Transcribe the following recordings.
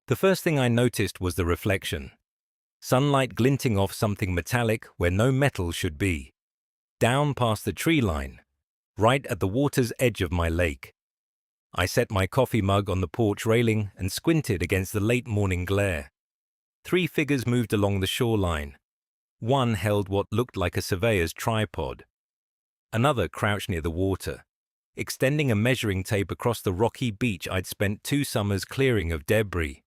The first thing I noticed was the reflection. Sunlight glinting off something metallic where no metal should be. Down past the tree line, right at the water's edge of my lake. I set my coffee mug on the porch railing and squinted against the late morning glare. 3 figures moved along the shoreline. One held what looked like a surveyor's tripod. Another crouched near the water, extending a measuring tape across the rocky beach I'd spent 2 summers clearing of debris.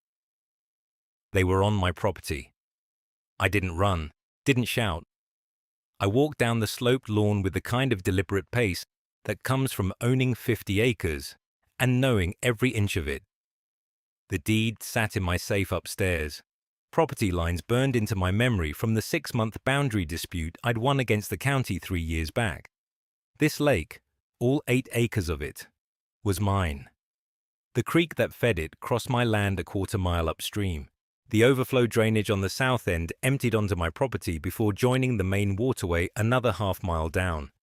They were on my property. I didn't run, didn't shout. I walked down the sloped lawn with the kind of deliberate pace that comes from owning 50 acres and knowing every inch of it. The deed sat in my safe upstairs. Property lines burned into my memory from the 6-month boundary dispute I'd won against the county 3 years back. This lake, all 8 acres of it, was mine. The creek that fed it crossed my land a 1/4 mile upstream. The overflow drainage on the south end emptied onto my property before joining the main waterway another 1/2 mile down.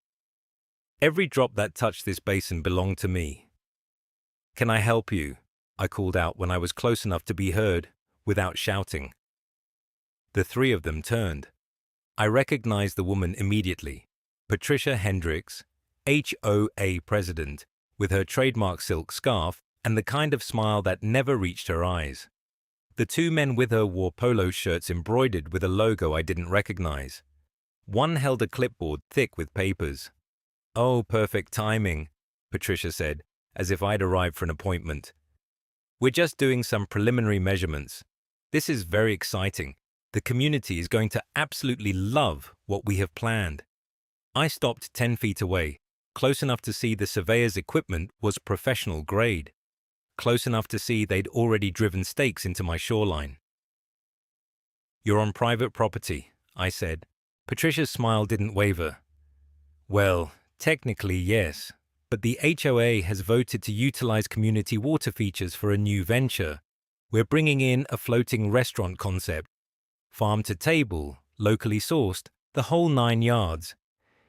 Every drop that touched this basin belonged to me. "Can I help you?" I called out when I was close enough to be heard, without shouting. The 3 of them turned. I recognized the woman immediately. Patricia Hendricks, HOA president, with her trademark silk scarf and the kind of smile that never reached her eyes. The 2 men with her wore polo shirts embroidered with a logo I didn't recognize. One held a clipboard thick with papers. "Oh, perfect timing," Patricia said, as if I'd arrived for an appointment. "We're just doing some preliminary measurements. This is very exciting. The community is going to absolutely love what we have planned." I stopped 10 feet away, close enough to see the surveyor's equipment was professional grade. Close enough to see they'd already driven stakes into my shoreline. "You're on private property," I said. Patricia's smile didn't waver. "Well, technically yes, but the HOA has voted to utilize community water features for a new venture. We're bringing in a floating restaurant concept. Farm to table, locally sourced, the whole 9 yards.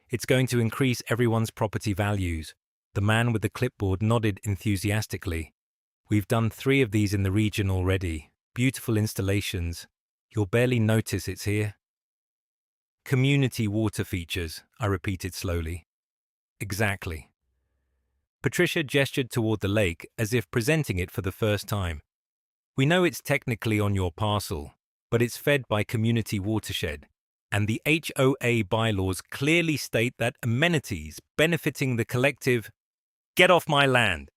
It's going to increase everyone's property values." The man with the clipboard nodded enthusiastically. "We've done 3 of these in the region already. Beautiful installations. You'll barely notice it's here." "Community water features," I repeated slowly. "Exactly." Patricia gestured toward the lake as if presenting it for the first time. "We know it's technically on your parcel, but it's fed by community watershed, and the HOA bylaws clearly state that amenities benefiting the collective—" "Get off my land!"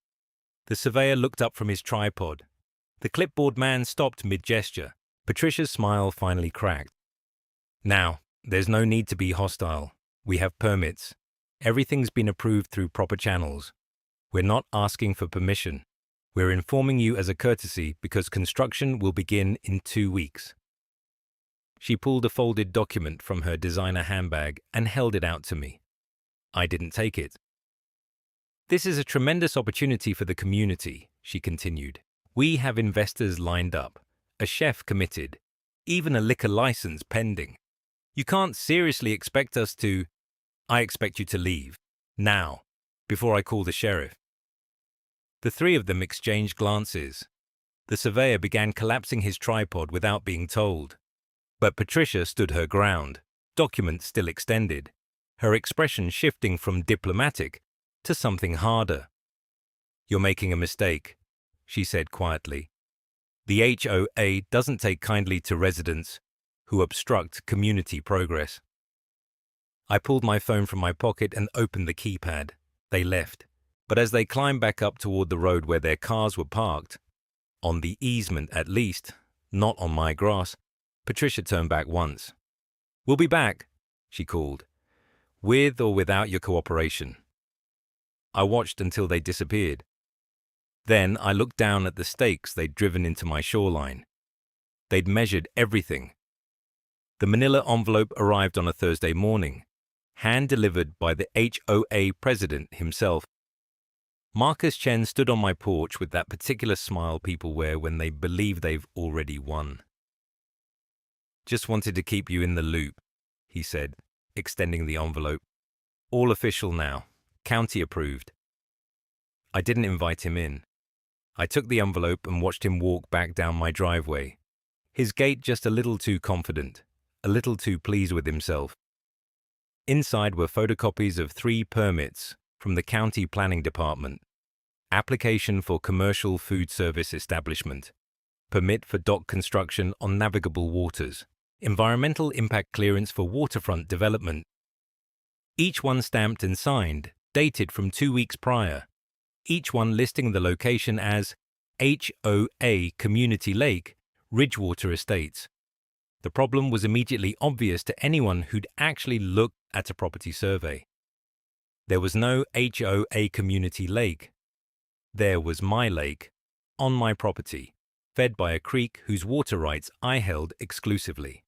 The surveyor looked up from his tripod. The clipboard man stopped mid-gesture. Patricia's smile finally cracked. "Now, there's no need to be hostile. We have permits. Everything's been approved through proper channels. We're not asking for permission. We're informing you as a courtesy because construction will begin in 2 weeks." She pulled a folded document from her designer handbag and held it out to me. I didn't take it. "This is a tremendous opportunity for the community," she continued. "We have investors lined up, a chef committed, even a liquor license pending. You can't seriously expect us to—" "I expect you to leave. Now, before I call the sheriff." The 3 of them exchanged glances. The surveyor began collapsing his tripod without being told. But Patricia stood her ground, document still extended, her expression shifting from diplomatic to something harder. "You're making a mistake," she said quietly. "The HOA doesn't take kindly to residents who obstruct community progress." I pulled my phone from my pocket and opened the keypad. They left. But as they climbed back up toward the road where their cars were parked, on the easement at least, not on my grass, Patricia turned back once. "We'll be back," she called, "with or without your cooperation." I watched until they disappeared. Then I looked down at the stakes they'd driven into my shoreline. They'd measured everything. The manila envelope arrived on a Thursday morning, hand-delivered by the HOA president himself. Marcus Chen stood on my porch with that particular smile people wear when they believe they've already won. "Just wanted to keep you in the loop," he said, extending the envelope. "All official now. County approved." I didn't invite him in. I took the envelope and watched him walk back down my driveway. His gait just a little too confident, a little too pleased with himself. Inside were photocopies of 3 permits from the County Planning Department. Application for commercial food service establishment. Permit for dock construction on navigable waters. Environmental impact clearance for waterfront development. Each one stamped and signed, dated from 2 weeks prior. Each one listing the location as HOA Community Lake, Ridgewater Estates. The problem was immediately obvious to anyone who'd actually looked at a property survey. There was no HOA Community Lake. There was my lake, on my property, fed by a creek whose water rights I held exclusively.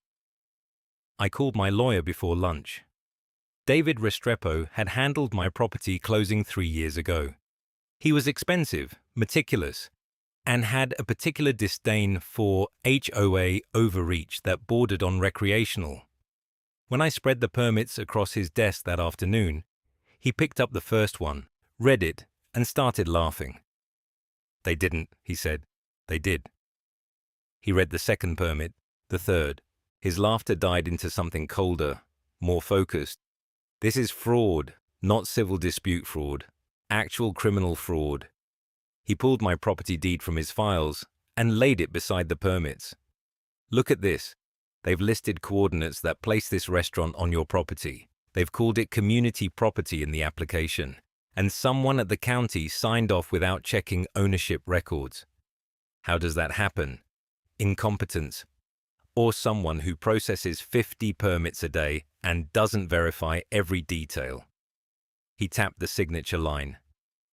I called my lawyer before lunch. David Restrepo had handled my property closing 3 years ago. He was expensive, meticulous, and had a particular disdain for HOA overreach that bordered on recreational. When I spread the permits across his desk that afternoon, he picked up the first one, read it, and started laughing. "They didn't," he said. "They did." He read the second permit, the third. His laughter died into something colder, more focused. "This is fraud, not civil dispute fraud. Actual criminal fraud." He pulled my property deed from his files and laid it beside the permits. "Look at this. They've listed coordinates that place this restaurant on your property. They've called it community property in the application, and someone at the county signed off without checking ownership records. How does that happen? Incompetence. Or someone who processes 50 permits a day and doesn't verify every detail." He tapped the signature line.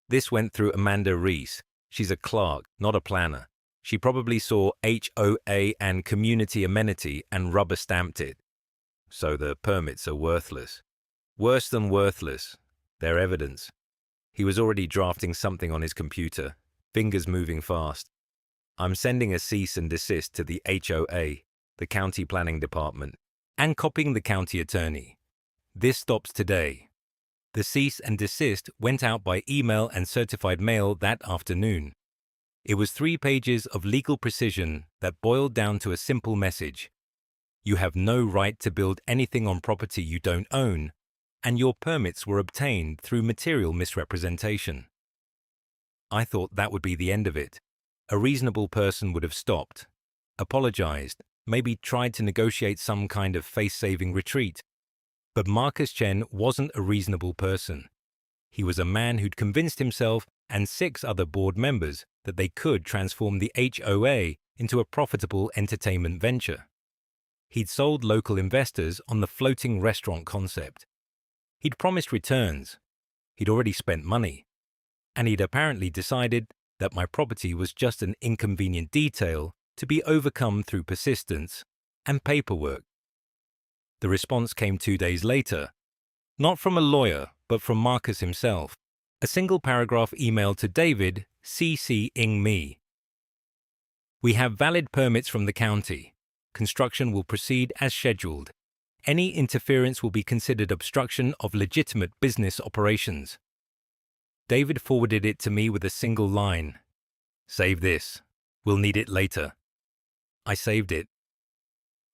"This went through Amanda Reese. She's a clerk, not a planner. She probably saw HOA and community amenity and rubber stamped it. So the permits are worthless. Worse than worthless. They're evidence." He was already drafting something on his computer, fingers moving fast. "I'm sending a cease and desist to the HOA, the County Planning Department, and copying the county attorney. This stops today." The cease and desist went out by email and certified mail that afternoon. It was 3 pages of legal precision that boiled down to a simple message. You have no right to build anything on property you don't own, and your permits were obtained through material misrepresentation. I thought that would be the end of it. A reasonable person would have stopped, apologized, maybe tried to negotiate some kind of face-saving retreat. But Marcus Chen wasn't a reasonable person. He was a man who'd convinced himself and 6 other board members that they could transform the HOA into a profitable entertainment venture. He'd sold local investors on the floating restaurant concept. He'd promised returns. He'd already spent money. And he'd apparently decided that my property was just an inconvenient detail to be overcome through persistence and paperwork. The response came 2 days later, not from a lawyer, but from Marcus himself. A single paragraph email to David, CCing me. "We have valid permits from the county. Construction will proceed as scheduled. Any interference will be considered obstruction of legitimate business operations." David forwarded it to me with a single line. "Save this. We'll need it later." I saved it.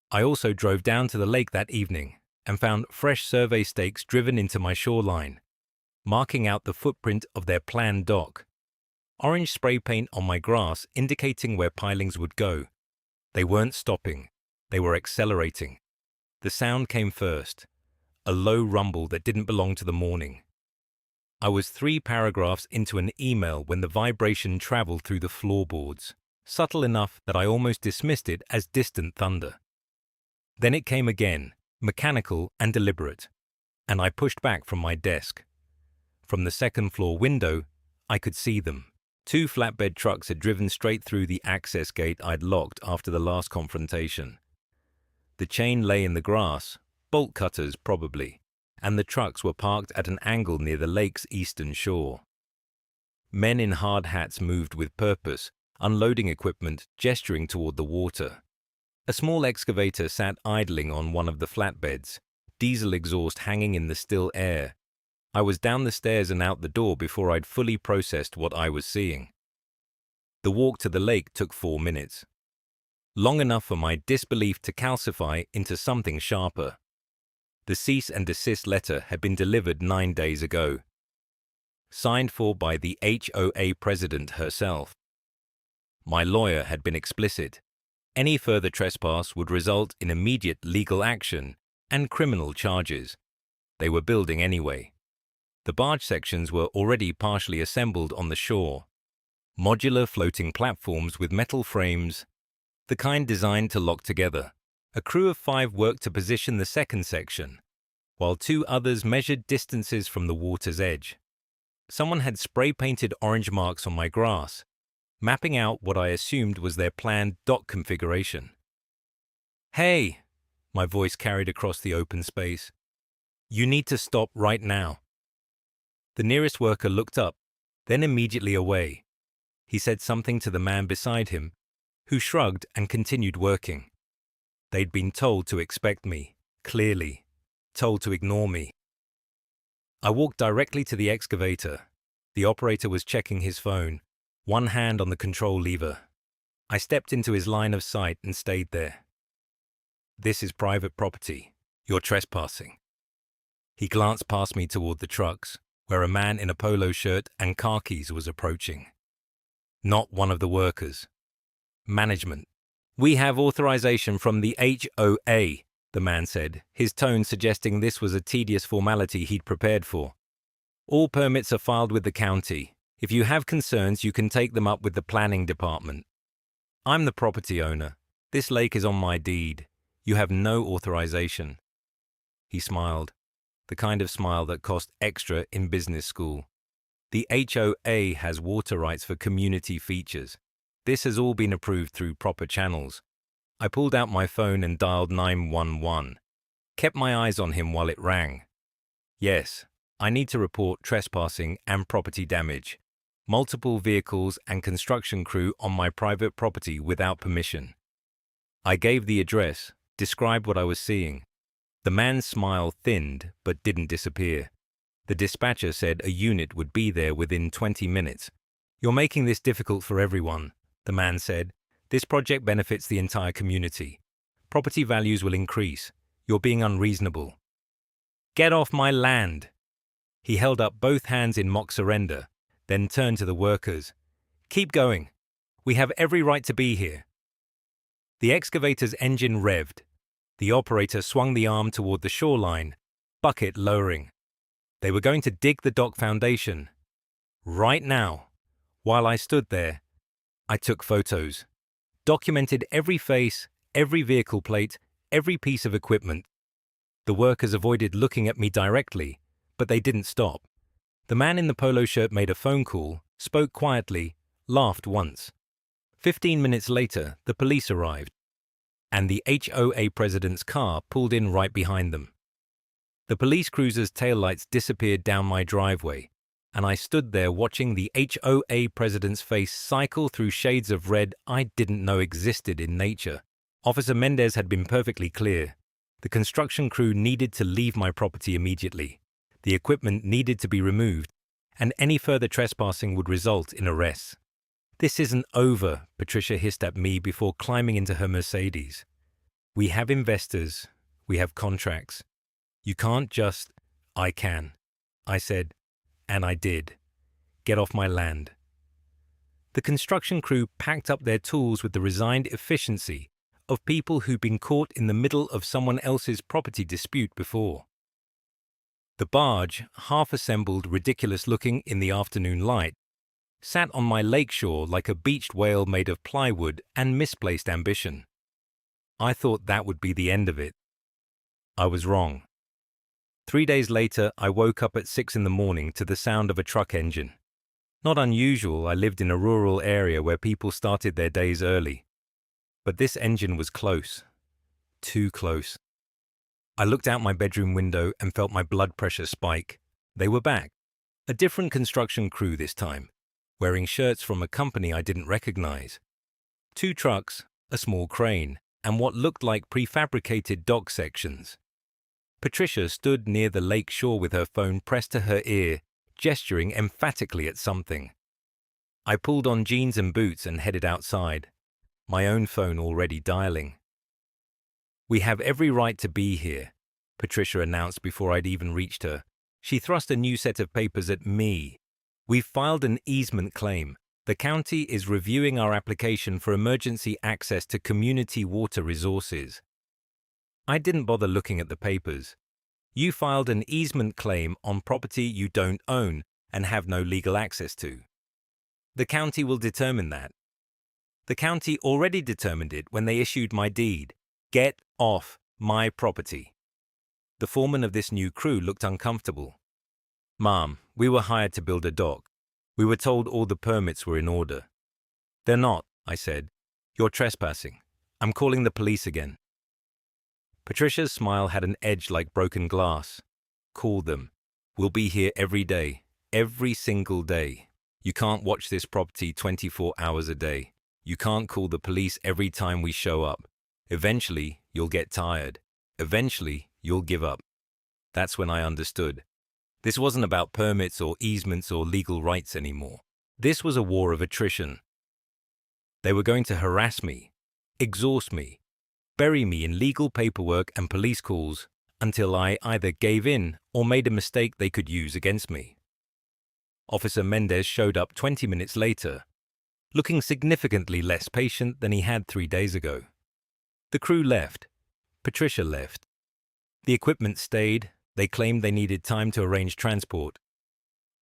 I also drove down to the lake that evening and found fresh survey stakes driven into my shoreline, marking out the footprint of their planned dock. Orange spray paint on my grass indicating where pilings would go. They weren't stopping. They were accelerating. The sound came first, a low rumble that didn't belong to the morning. I was 3 paragraphs into an email when the vibration traveled through the floorboards, subtle enough that I almost dismissed it as distant thunder. Then it came again, mechanical and deliberate, and I pushed back from my desk. From the second-floor window, I could see them. 2 flatbed trucks had driven straight through the access gate I'd locked after the last confrontation. The chain lay in the grass, bolt cutters probably, and the trucks were parked at an angle near the lake's eastern shore. Men in hard hats moved with purpose, unloading equipment, gesturing toward the water. A small excavator sat idling on one of the flatbeds, diesel exhaust hanging in the still air. I was down the stairs and out the door before I'd fully processed what I was seeing. The walk to the lake took 4 minutes. Long enough for my disbelief to calcify into something sharper. The cease and desist letter had been delivered 9 days ago. Signed for by the HOA president herself. My lawyer had been explicit. Any further trespass would result in immediate legal action and criminal charges. They were building anyway. The barge sections were already partially assembled on the shore. Modular floating platforms with metal frames, the kind designed to lock together. A crew of 5 worked to position the second section, while 2 others measured distances from the water's edge. Someone had spray-painted orange marks on my grass, mapping out what I assumed was their planned dock configuration. "Hey!" my voice carried across the open space. "You need to stop right now." The nearest worker looked up, then immediately away. He said something to the man beside him, who shrugged and continued working. They'd been told to expect me, clearly, told to ignore me. I walked directly to the excavator. The operator was checking his phone, one hand on the control lever. I stepped into his line of sight and stayed there. "This is private property. You're trespassing." He glanced past me toward the trucks, where a man in a polo shirt and khakis was approaching. Not one of the workers. "Management. We have authorization from the HOA, the man said, his tone suggesting this was a tedious formality he'd prepared for. "All permits are filed with the county. If you have concerns, you can take them up with the planning department. I'm the property owner. This lake is on my deed. You have no authorization." He smiled, the kind of smile that cost extra in business school. "The HOA has water rights for community features. This has all been approved through proper channels." I pulled out my phone and dialed 911. Kept my eyes on him while it rang. "Yes, I need to report trespassing and property damage. Multiple vehicles and construction crew on my private property without permission." I gave the address, described what I was seeing. The man's smile thinned but didn't disappear. The dispatcher said a unit would be there within 20 minutes. "You're making this difficult for everyone," the man said. "This project benefits the entire community. Property values will increase. You're being unreasonable." "Get off my land!" He held up both hands in mock surrender, then turned to the workers. "Keep going. We have every right to be here." The excavator's engine revved. The operator swung the arm toward the shoreline, bucket lowering. They were going to dig the dock foundation. Right now, while I stood there, I took photos, documented every face, every vehicle plate, every piece of equipment. The workers avoided looking at me directly, but they didn't stop. The man in the polo shirt made a phone call, spoke quietly, laughed once. 15 minutes later, the police arrived, and the HOA president's car pulled in right behind them. The police cruiser's taillights disappeared down my driveway, and I stood there watching the HOA president's face cycle through shades of red I didn't know existed in nature. Officer Mendez had been perfectly clear. The construction crew needed to leave my property immediately. The equipment needed to be removed, and any further trespassing would result in arrests. "This isn't over," Patricia hissed at me before climbing into her Mercedes. "We have investors. We have contracts. You can't just—" "I can," I said, and I did. "Get off my land." The construction crew packed up their tools with the resigned efficiency of people who'd been caught in the middle of someone else's property dispute before. The barge, half-assembled, ridiculous-looking in the afternoon light, sat on my lakeshore like a beached whale made of plywood and misplaced ambition. I thought that would be the end of it. I was wrong. 3 days later, I woke up at 6 in the morning to the sound of a truck engine. Not unusual, I lived in a rural area where people started their days early. But this engine was close. Too close. I looked out my bedroom window and felt my blood pressure spike. They were back. A different construction crew this time, wearing shirts from a company I didn't recognize. 2 trucks, a small crane, and what looked like prefabricated dock sections. Patricia stood near the lake shore with her phone pressed to her ear, gesturing emphatically at something. I pulled on jeans and boots and headed outside, my own phone already dialing. "We have every right to be here," Patricia announced before I'd even reached her. She thrust a new set of papers at me. "We've filed an easement claim. The county is reviewing our application for emergency access to community water resources." I didn't bother looking at the papers. "You filed an easement claim on property you don't own and have no legal access to. The county will determine that. The county already determined it when they issued my deed. Get off my property." The foreman of this new crew looked uncomfortable. "Ma'am, we were hired to build a dock. We were told all the permits were in order." "They're not," I said. "You're trespassing. I'm calling the police again." Patricia's smile had an edge like broken glass. "Call them. We'll be here every day, every single day. You can't watch this property 24 hours a day. You can't call the police every time we show up. Eventually, you'll get tired. Eventually, you'll give up." That's when I understood. This wasn't about permits or easements or legal rights anymore. This was a war of attrition. They were going to harass me, exhaust me, bury me in legal paperwork and police calls until I either gave in or made a mistake they could use against me. Officer Mendez showed up 20 minutes later, looking significantly less patient than he had 3 days ago. The crew left. Patricia left. The equipment stayed. They claimed they needed time to arrange transport.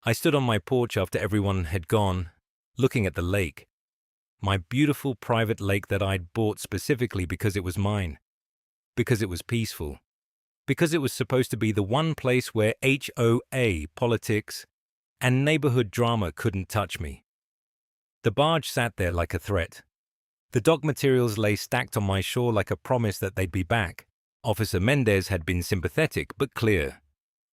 I stood on my porch after everyone had gone, looking at the lake. My beautiful private lake that I'd bought specifically because it was mine. Because it was peaceful. Because it was supposed to be the one place where HOA politics and neighborhood drama couldn't touch me. The barge sat there like a threat. The dock materials lay stacked on my shore like a promise that they'd be back. Officer Mendez had been sympathetic but clear.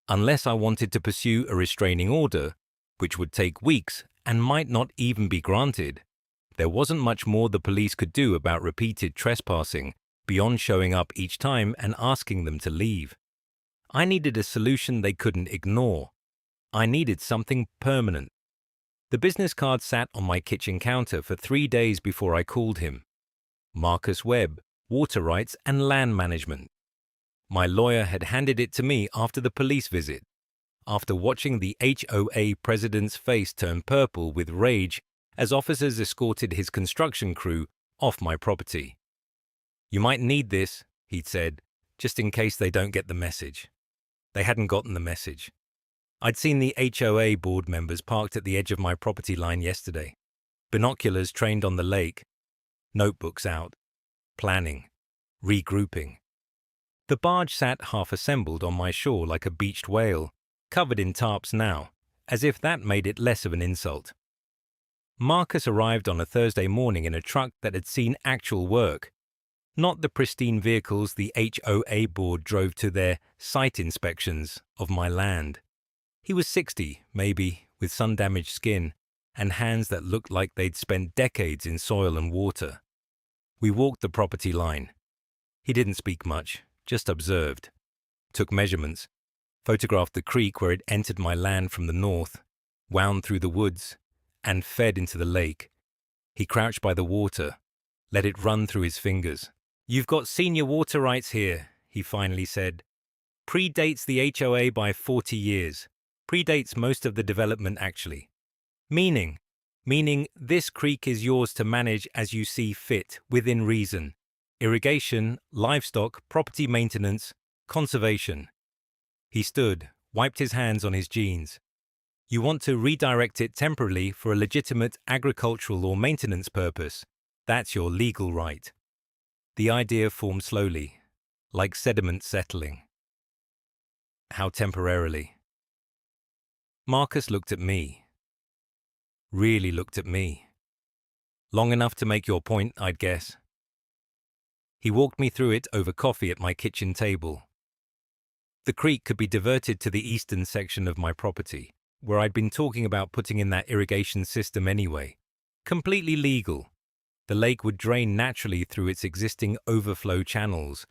Unless I wanted to pursue a restraining order, which would take weeks and might not even be granted, there wasn't much more the police could do about repeated trespassing beyond showing up each time and asking them to leave. I needed a solution they couldn't ignore. I needed something permanent. The business card sat on my kitchen counter for 3 days before I called him. Marcus Webb, Water Rights and Land Management. My lawyer had handed it to me after the police visit, after watching the HOA president's face turn purple with rage as officers escorted his construction crew off my property. "You might need this," he'd said, "just in case they don't get the message." They hadn't gotten the message. I'd seen the HOA board members parked at the edge of my property line yesterday, binoculars trained on the lake, notebooks out, planning, regrouping. The barge sat half-assembled on my shore like a beached whale, covered in tarps now, as if that made it less of an insult. Marcus arrived on a Thursday morning in a truck that had seen actual work, not the pristine vehicles the HOA board drove to their site inspections of my land. He was 60, maybe, with sun-damaged skin and hands that looked like they'd spent decades in soil and water. We walked the property line. He didn't speak much, just observed, took measurements, photographed the creek where it entered my land from the north, wound through the woods, and fed into the lake. He crouched by the water, let it run through his fingers. "You've got senior water rights here," he finally said. "Predates the HOA by 40 years. Predates most of the development, actually. Meaning this creek is yours to manage as you see fit, within reason. Irrigation, livestock, property maintenance, conservation." He stood, wiped his hands on his jeans. "You want to redirect it temporarily for a legitimate agricultural or maintenance purpose. That's your legal right." The idea formed slowly, like sediment settling. How temporarily? Marcus looked at me. Really looked at me. Long enough to make your point, I'd guess. He walked me through it over coffee at my kitchen table. The creek could be diverted to the eastern section of my property, where I'd been talking about putting in that irrigation system anyway. Completely legal. The lake would drain naturally through its existing overflow channels,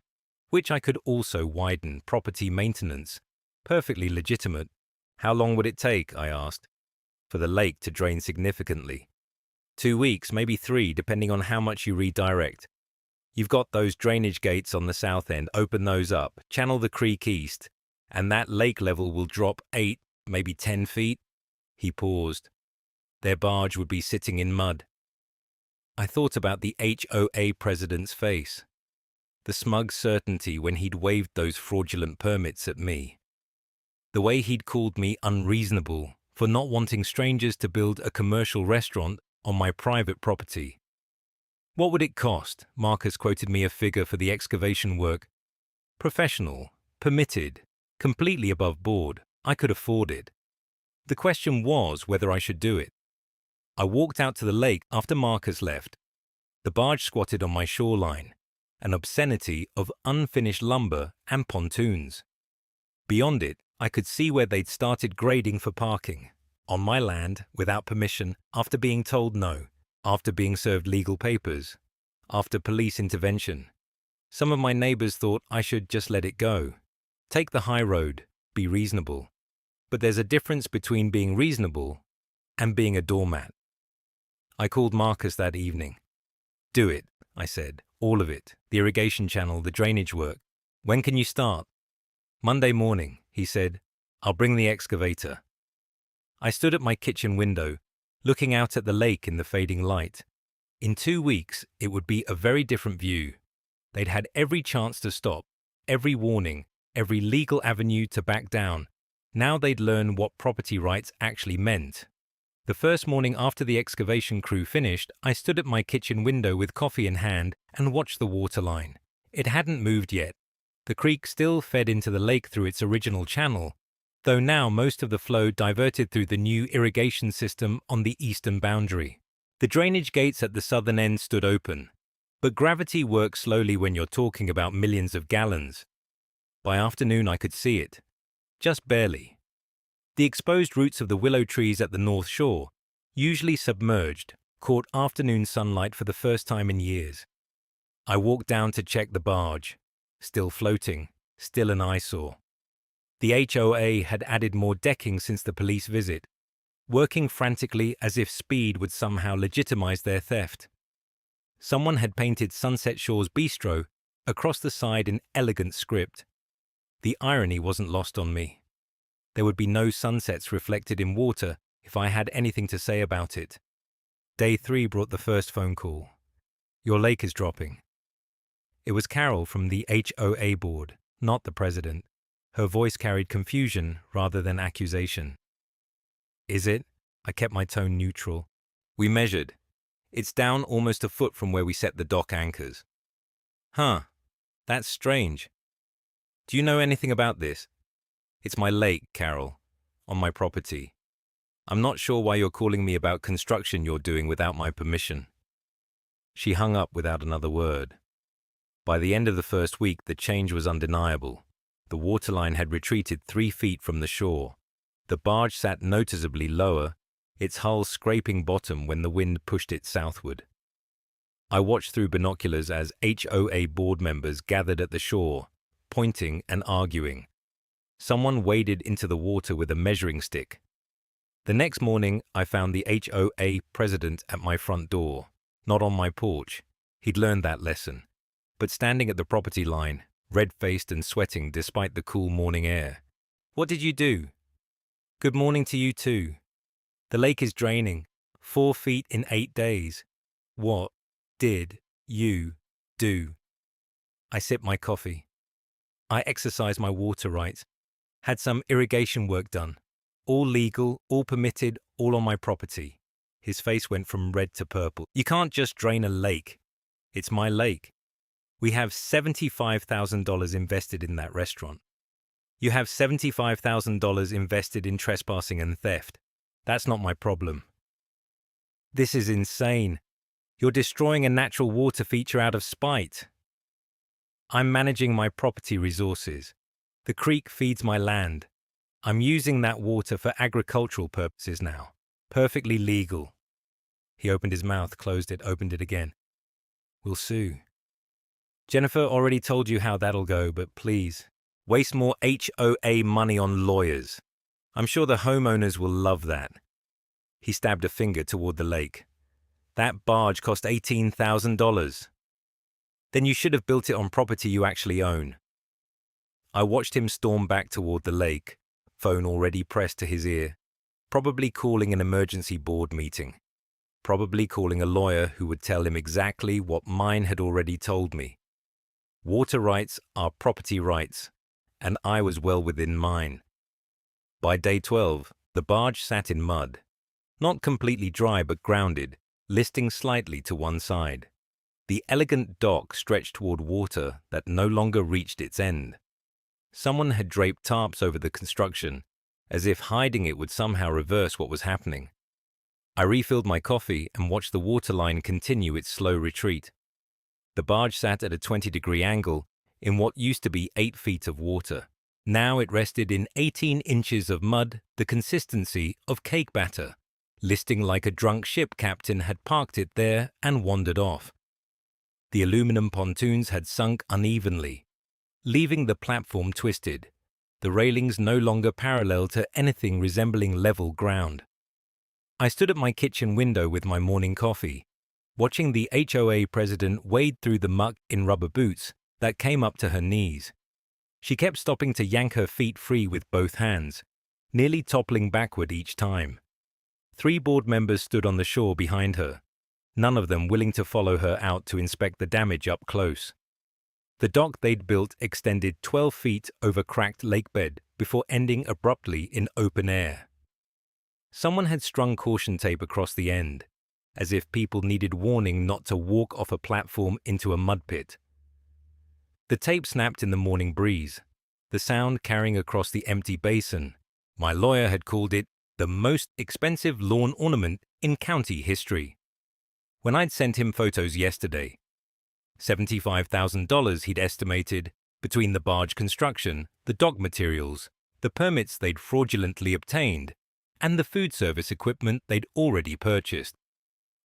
which I could also widen. Property maintenance. Perfectly legitimate. How long would it take, I asked, for the lake to drain significantly? 2 weeks, maybe 3, depending on how much you redirect. You've got those drainage gates on the south end, open those up, channel the creek east, and that lake level will drop 8, maybe 10 feet. He paused. Their barge would be sitting in mud. I thought about the HOA president's face, the smug certainty when he'd waved those fraudulent permits at me, the way he'd called me unreasonable for not wanting strangers to build a commercial restaurant on my private property. What would it cost? Marcus quoted me a figure for the excavation work. Professional, permitted, completely above board. I could afford it. The question was whether I should do it. I walked out to the lake after Marcus left. The barge squatted on my shoreline, an obscenity of unfinished lumber and pontoons. Beyond it, I could see where they'd started grading for parking, on my land, without permission, after being told no, after being served legal papers, after police intervention. Some of my neighbors thought I should just let it go. Take the high road, be reasonable. But there's a difference between being reasonable and being a doormat. I called Marcus that evening. Do it, I said, all of it, the irrigation channel, the drainage work. When can you start? Monday morning, he said. I'll bring the excavator. I stood at my kitchen window, looking out at the lake in the fading light. In 2 weeks, it would be a very different view. They'd had every chance to stop, every warning, every legal avenue to back down. Now they'd learn what property rights actually meant. The first morning after the excavation crew finished, I stood at my kitchen window with coffee in hand and watched the waterline. It hadn't moved yet. The creek still fed into the lake through its original channel, though now most of the flow diverted through the new irrigation system on the eastern boundary. The drainage gates at the southern end stood open, but gravity works slowly when you're talking about millions of gallons. By afternoon I could see it, just barely. The exposed roots of the willow trees at the north shore, usually submerged, caught afternoon sunlight for the first time in years. I walked down to check the barge, still floating, still an eyesore. The HOA had added more decking since the police visit, working frantically as if speed would somehow legitimize their theft. Someone had painted Sunset Shores Bistro across the side in elegant script. The irony wasn't lost on me. There would be no sunsets reflected in water if I had anything to say about it. Day 3 brought the first phone call. Your lake is dropping. It was Carol from the HOA board, not the president. Her voice carried confusion rather than accusation. Is it? I kept my tone neutral. We measured. It's down almost a foot from where we set the dock anchors. Huh. That's strange. Do you know anything about this? It's my lake, Carol, on my property. I'm not sure why you're calling me about construction you're doing without my permission. She hung up without another word. By the end of the first week, the change was undeniable. The waterline had retreated 3 feet from the shore. The barge sat noticeably lower, its hull scraping bottom when the wind pushed it southward. I watched through binoculars as HOA board members gathered at the shore, pointing and arguing. Someone waded into the water with a measuring stick. The next morning, I found the HOA president at my front door, not on my porch. He'd learned that lesson, but standing at the property line, red-faced and sweating despite the cool morning air. What did you do? Good morning to you too. The lake is draining, 4 feet in 8 days. What did you do? I sipped my coffee. I exercised my water rights. Had some irrigation work done. All legal, all permitted, all on my property. His face went from red to purple. You can't just drain a lake. It's my lake. We have $75,000 invested in that restaurant. You have $75,000 invested in trespassing and theft. That's not my problem. This is insane. You're destroying a natural water feature out of spite. I'm managing my property resources. The creek feeds my land. I'm using that water for agricultural purposes now. Perfectly legal. He opened his mouth, closed it, opened it again. We'll sue. Jennifer already told you how that'll go, but please, waste more HOA money on lawyers. I'm sure the homeowners will love that. He stabbed a finger toward the lake. That barge cost $18,000. Then you should have built it on property you actually own. I watched him storm back toward the lake, phone already pressed to his ear, probably calling an emergency board meeting, probably calling a lawyer who would tell him exactly what mine had already told me. Water rights are property rights, and I was well within mine. By day 12, the barge sat in mud, not completely dry but grounded, listing slightly to one side. The elegant dock stretched toward water that no longer reached its end. Someone had draped tarps over the construction, as if hiding it would somehow reverse what was happening. I refilled my coffee and watched the water line continue its slow retreat. The barge sat at a 20-degree angle in what used to be 8 feet of water. Now it rested in 18 inches of mud, the consistency of cake batter, listing like a drunk ship captain had parked it there and wandered off. The aluminum pontoons had sunk unevenly, leaving the platform twisted, the railings no longer parallel to anything resembling level ground. I stood at my kitchen window with my morning coffee, watching the HOA president wade through the muck in rubber boots that came up to her knees. She kept stopping to yank her feet free with both hands, nearly toppling backward each time. 3 board members stood on the shore behind her, none of them willing to follow her out to inspect the damage up close. The dock they'd built extended 12 feet over cracked lakebed before ending abruptly in open air. Someone had strung caution tape across the end, as if people needed warning not to walk off a platform into a mud pit. The tape snapped in the morning breeze, the sound carrying across the empty basin. My lawyer had called it the most expensive lawn ornament in county history. When I'd sent him photos yesterday, $75,000 he'd estimated between the barge construction, the dock materials, the permits they'd fraudulently obtained, and the food service equipment they'd already purchased.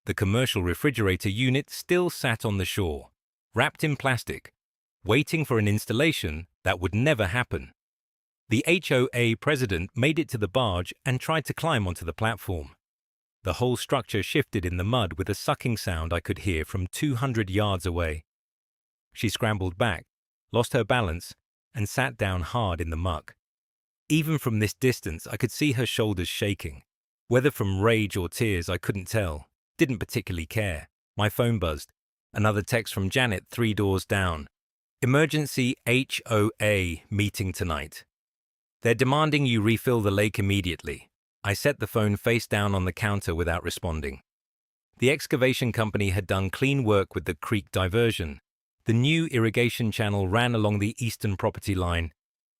The commercial refrigerator unit still sat on the shore, wrapped in plastic, waiting for an installation that would never happen. The HOA president made it to the barge and tried to climb onto the platform. The whole structure shifted in the mud with a sucking sound I could hear from 200 yards away. She scrambled back, lost her balance, and sat down hard in the muck. Even from this distance, I could see her shoulders shaking. Whether from rage or tears, I couldn't tell. Didn't particularly care. My phone buzzed. Another text from Janet 3 doors down. Emergency HOA meeting tonight. They're demanding you refill the lake immediately. I set the phone face down on the counter without responding. The excavation company had done clean work with the creek diversion. The new irrigation channel ran along the eastern property line,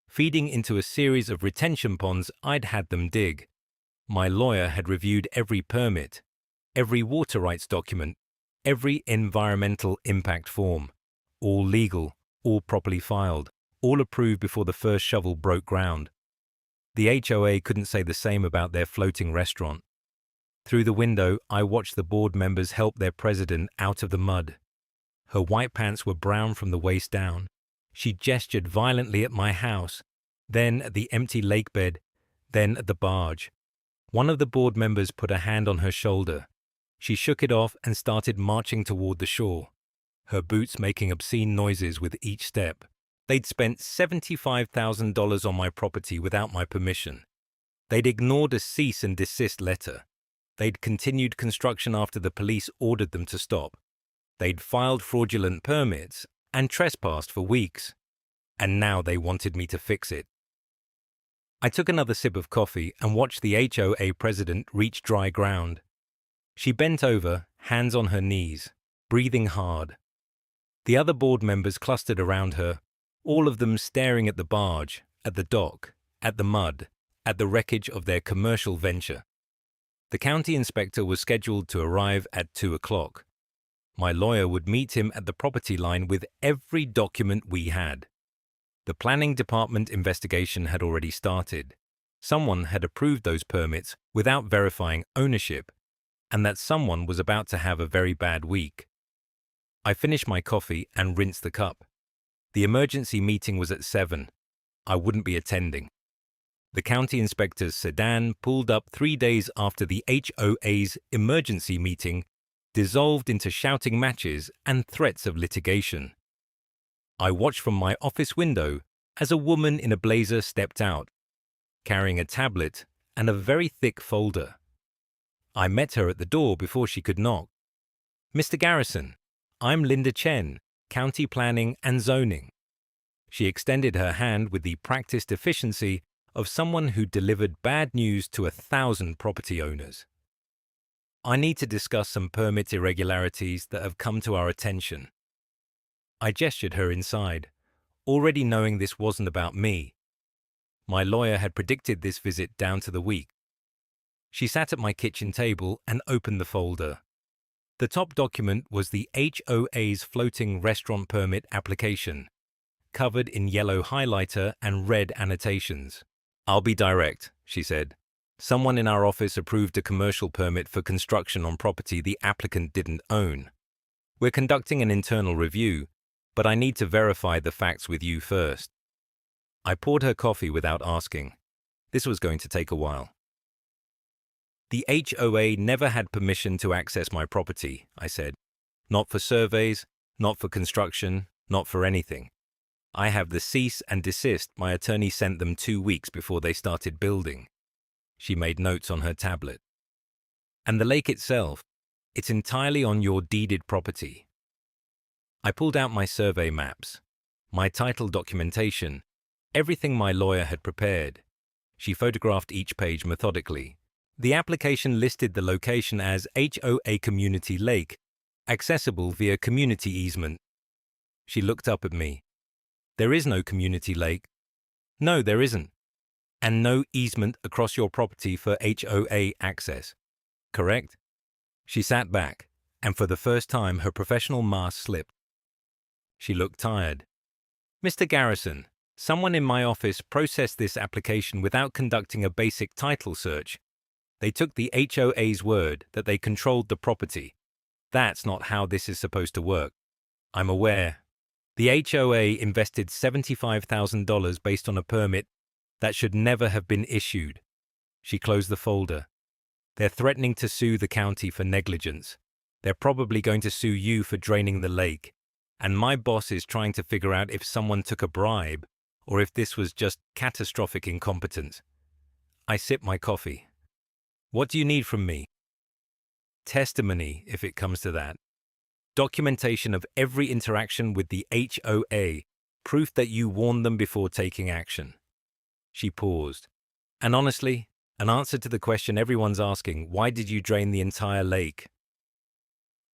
feeding into a series of retention ponds I'd had them dig. My lawyer had reviewed every permit, every water rights document, every environmental impact form. All legal, all properly filed, all approved before the first shovel broke ground. The HOA couldn't say the same about their floating restaurant. Through the window, I watched the board members help their president out of the mud. Her white pants were brown from the waist down. She gestured violently at my house, then at the empty lakebed, then at the barge. One of the board members put a hand on her shoulder. She shook it off and started marching toward the shore, her boots making obscene noises with each step. They'd spent $75,000 on my property without my permission. They'd ignored a cease and desist letter. They'd continued construction after the police ordered them to stop. They'd filed fraudulent permits and trespassed for weeks. And now they wanted me to fix it. I took another sip of coffee and watched the HOA president reach dry ground. She bent over, hands on her knees, breathing hard. The other board members clustered around her, all of them staring at the barge, at the dock, at the mud, at the wreckage of their commercial venture. The county inspector was scheduled to arrive at 2 o'clock. My lawyer would meet him at the property line with every document we had. The planning department investigation had already started. Someone had approved those permits without verifying ownership, and that someone was about to have a very bad week. I finished my coffee and rinsed the cup. The emergency meeting was at 7. I wouldn't be attending. The county inspector's sedan pulled up 3 days after the HOA's emergency meeting dissolved into shouting matches and threats of litigation. I watched from my office window as a woman in a blazer stepped out, carrying a tablet and a very thick folder. I met her at the door before she could knock. "Mr. Garrison, I'm Linda Chen, County Planning and Zoning." She extended her hand with the practiced efficiency of someone who delivered bad news to 1,000 property owners. "I need to discuss some permit irregularities that have come to our attention." I gestured her inside, already knowing this wasn't about me. My lawyer had predicted this visit down to the week. She sat at my kitchen table and opened the folder. The top document was the HOA's floating restaurant permit application, covered in yellow highlighter and red annotations. "I'll be direct," she said. "Someone in our office approved a commercial permit for construction on property the applicant didn't own. We're conducting an internal review, but I need to verify the facts with you first." I poured her coffee without asking. This was going to take a while. "The HOA never had permission to access my property," I said. "Not for surveys, not for construction, not for anything. I have the cease and desist my attorney sent them 2 weeks before they started building." She made notes on her tablet. "And the lake itself, it's entirely on your deeded property." I pulled out my survey maps, my title documentation, everything my lawyer had prepared. She photographed each page methodically. The application listed the location as HOA Community Lake, accessible via community easement. She looked up at me. "There is no community lake." "No, there isn't. And no easement across your property for HOA access. Correct?" She sat back, and for the first time her professional mask slipped. She looked tired. "Mr. Garrison, someone in my office processed this application without conducting a basic title search. They took the HOA's word that they controlled the property. That's not how this is supposed to work." "I'm aware. The HOA invested $75,000 based on a permit that should never have been issued." She closed the folder. "They're threatening to sue the county for negligence. They're probably going to sue you for draining the lake. And my boss is trying to figure out if someone took a bribe or if this was just catastrophic incompetence." I sipped my coffee. "What do you need from me?" "Testimony, if it comes to that. Documentation of every interaction with the HOA, proof that you warned them before taking action." She paused. "And honestly, an answer to the question everyone's asking, why did you drain the entire lake?"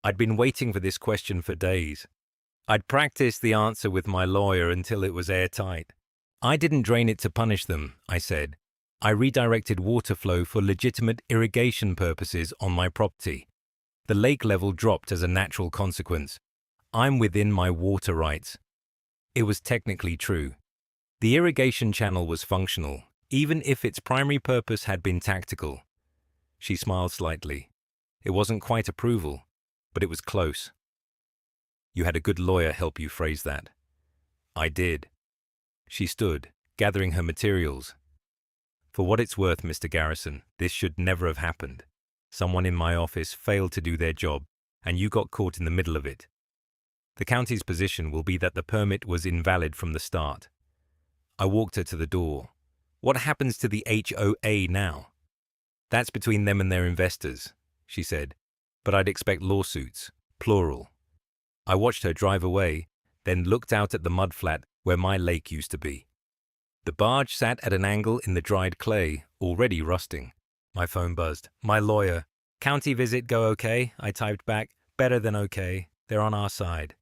I'd been waiting for this question for days. I'd practiced the answer with my lawyer until it was airtight. "I didn't drain it to punish them," I said. "I redirected water flow for legitimate irrigation purposes on my property. The lake level dropped as a natural consequence. I'm within my water rights." It was technically true. The irrigation channel was functional, even if its primary purpose had been tactical. She smiled slightly. It wasn't quite approval, but it was close. "You had a good lawyer help you phrase that." "I did." She stood, gathering her materials. "For what it's worth, Mr. Garrison, this should never have happened. Someone in my office failed to do their job, and you got caught in the middle of it. The county's position will be that the permit was invalid from the start." I walked her to the door. "What happens to the HOA now?" "That's between them and their investors," she said. "But I'd expect lawsuits, plural." I watched her drive away, then looked out at the mudflat where my lake used to be. The barge sat at an angle in the dried clay, already rusting. My phone buzzed. "My lawyer." "County visit go okay?" I typed back. "Better than okay. They're on our side."